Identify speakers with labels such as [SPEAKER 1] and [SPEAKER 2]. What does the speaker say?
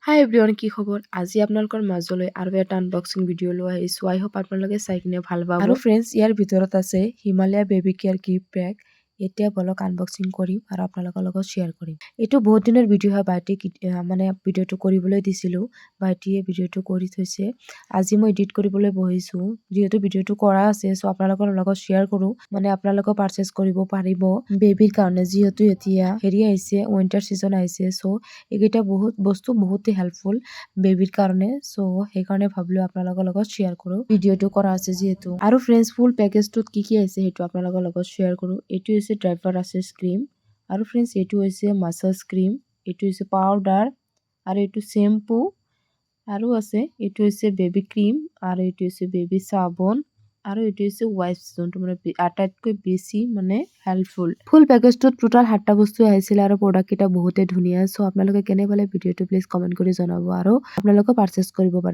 [SPEAKER 1] হাই everyone, কি খবৰ? আজি আপোনালোকৰ মাজলৈ আৰু এটা আনবক্সিং ভিডিঅ' লৈ আহিছোঁ। আই হোপ আপোনালোকে চাই কিনে ভাল পাব। আৰু ফ্ৰেণ্ডছ, ইয়াৰ ভিতৰত আছে Himalaya baby care gift pack. এতিয়া বলক আনবক্সিং কৰিম আৰু আপোনালোকৰ লগত শ্বেয়াৰ কৰিম। এইটো বহুত দিনৰ ভিডিঅ' হয়, ভাইটিক মানে ভিডিঅ'টো কৰিবলৈ দিছিলোঁ। ভাইটিয়ে ভিডিঅ'টো কৰি থৈছে। আজি মই এডিট কৰিবলৈ বহিছোঁ। যিহেতু ভিডিঅ'টো কৰা আছে, চ' আপোনালোকৰ লগত শ্বেয়াৰ কৰোঁ। মানে আপোনালোকে পাৰচেজ কৰিব পাৰিব বেবীৰ কাৰণে, যিহেতু এতিয়া আহিছে, উইণ্টাৰ ছিজন আহিছে। চ' এইকেইটা বস্তু বহুতে হেল্পফুল বেবীৰ কাৰণে। চ' সেইকাৰণে ভাবিলো আপোনালোকৰ লগত শ্বেয়াৰ কৰোঁ। ভিডিঅ'টো কৰা আছে যিহেতু। আৰু ফ্ৰেণ্ডছ, ফুল পেকেজটোত কি আহিছে সেইটো আপোনালোকৰ লগত শ্বেয়াৰ কৰোঁ। এইটো হৈছে ড্ৰাইভাৰ ৰাছেছ ক্ৰীম, আৰু ফ্ৰেণ্ডছ এইটো হৈছে মাছাজ ক্ৰীম, এইটো হৈছে পাউডাৰ, আৰু এইটো শ্বেম্পু, আৰু আছে এইটো হৈছে বেবী ক্ৰীম, আৰু এইটো হৈছে বেবী চাবোন, আৰু এইটো হৈছে ৱাইপছ, যোনটো মানে আটাইতকৈ বেছি মানে হেল্পফুল। ফুল পেকেজটোত টোটাল 7টা বস্তু আহিছিলে আৰু প্ৰডাক্ট কেইটা বহুতে ধুনীয়া। চ' আপোনালোকে কেনে পালে ভিডিঅ'টো প্লিজ কমেন্ট কৰি জনাব, আৰু আপোনালোকে পাৰচেজ কৰিব পাৰে।